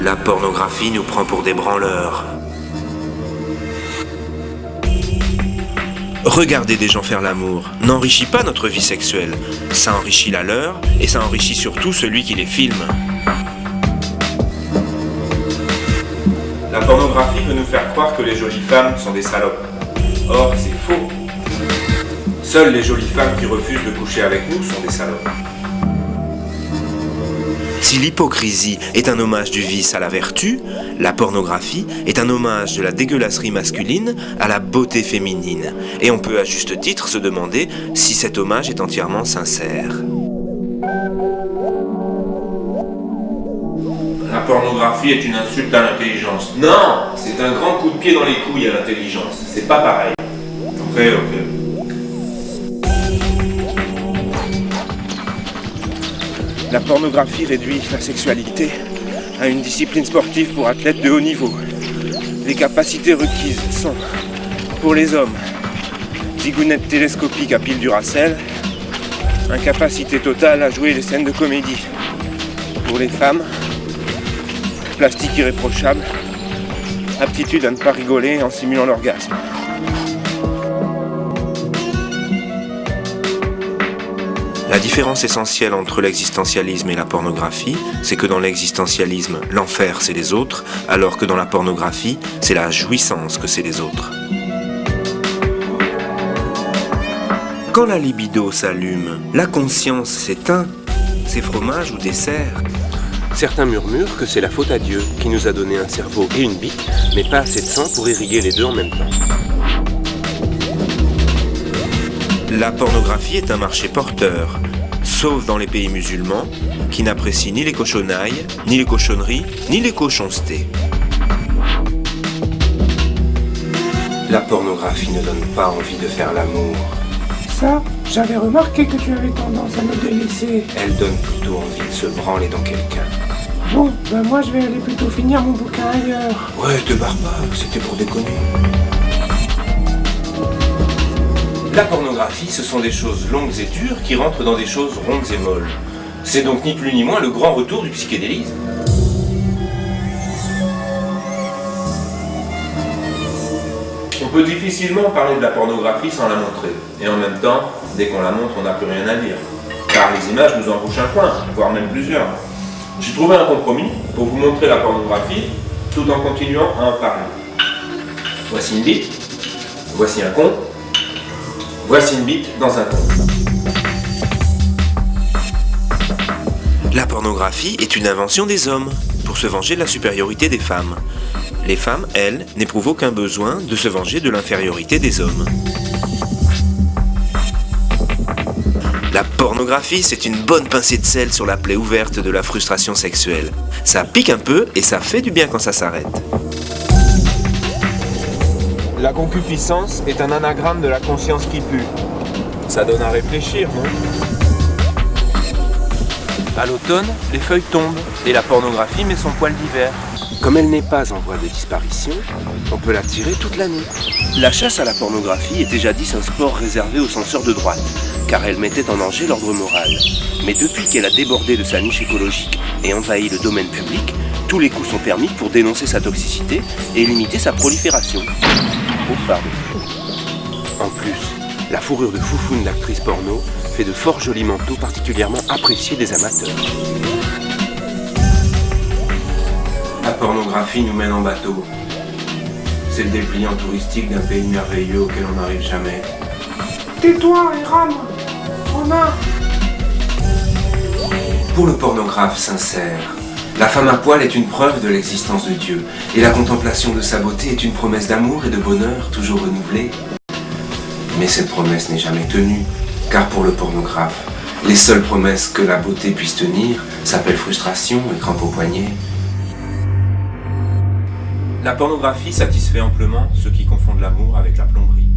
La pornographie nous prend pour des branleurs. Regarder des gens faire l'amour n'enrichit pas notre vie sexuelle. Ça enrichit la leur et ça enrichit surtout celui qui les filme. La pornographie veut nous faire croire que les jolies femmes sont des salopes. Or, c'est faux. Seules les jolies femmes qui refusent de coucher avec nous sont des salopes. Si l'hypocrisie est un hommage du vice à la vertu, la pornographie est un hommage de la dégueulasserie masculine à la beauté féminine. Et on peut à juste titre se demander si cet hommage est entièrement sincère. La pornographie est une insulte à l'intelligence. Non, c'est un grand coup de pied dans les couilles à l'intelligence. C'est pas pareil. Ok. La pornographie réduit la sexualité à une discipline sportive pour athlètes de haut niveau. Les capacités requises sont, pour les hommes, zigounette télescopique à pile Duracell, incapacité totale à jouer les scènes de comédie. Pour les femmes, plastique irréprochable, aptitude à ne pas rigoler en simulant l'orgasme. La différence essentielle entre l'existentialisme et la pornographie, c'est que dans l'existentialisme, l'enfer c'est les autres, alors que dans la pornographie, c'est la jouissance que c'est les autres. Quand la libido s'allume, la conscience s'éteint, c'est fromage ou dessert. Certains murmurent que c'est la faute à Dieu qui nous a donné un cerveau et une bite, mais pas assez de sang pour irriguer les deux en même temps. La pornographie est un marché porteur, sauf dans les pays musulmans, qui n'apprécient ni les cochonailles, ni les cochonneries, ni les cochoncetés. La pornographie ne donne pas envie de faire l'amour. Ça, j'avais remarqué que tu avais tendance à me délaisser. Elle donne plutôt envie de se branler dans quelqu'un. Bon, ben moi je vais aller plutôt finir mon bouquin ailleurs. Ouais, te barre pas, c'était pour déconner. La pornographie, ce sont des choses longues et dures qui rentrent dans des choses rondes et molles. C'est donc ni plus ni moins le grand retour du psychédélisme. On peut difficilement parler de la pornographie sans la montrer. Et en même temps, dès qu'on la montre, on n'a plus rien à dire. Car les images nous en bouchent un coin, voire même plusieurs. J'ai trouvé un compromis pour vous montrer la pornographie tout en continuant à en parler. Voici une bite, voici un con. Voici une bite dans un con. La pornographie est une invention des hommes pour se venger de la supériorité des femmes. Les femmes, elles, n'éprouvent aucun besoin de se venger de l'infériorité des hommes. La pornographie, c'est une bonne pincée de sel sur la plaie ouverte de la frustration sexuelle. Ça pique un peu et ça fait du bien quand ça s'arrête. La concupiscence est un anagramme de la conscience qui pue. Ça donne à réfléchir, non ? À l'automne, les feuilles tombent et la pornographie met son poil d'hiver. Comme elle n'est pas en voie de disparition, on peut la tirer toute l'année. La chasse à la pornographie était jadis un sport réservé aux censeurs de droite, car elle mettait en danger l'ordre moral. Mais depuis qu'elle a débordé de sa niche écologique et envahi le domaine public, tous les coups sont permis pour dénoncer sa toxicité et limiter sa prolifération. Oh, pardon. En plus, la fourrure de foufoune d'actrices porno fait de fort jolis manteaux particulièrement appréciés des amateurs. La pornographie nous mène en bateau. C'est le dépliant touristique d'un pays merveilleux auquel on n'arrive jamais. Tais-toi et rame. Romain. Pour le pornographe sincère, la femme à poil est une preuve de l'existence de Dieu, et la contemplation de sa beauté est une promesse d'amour et de bonheur toujours renouvelée. Mais cette promesse n'est jamais tenue, car pour le pornographe, les seules promesses que la beauté puisse tenir s'appellent frustration et crampes au poignet. La pornographie satisfait amplement ceux qui confondent l'amour avec la plomberie.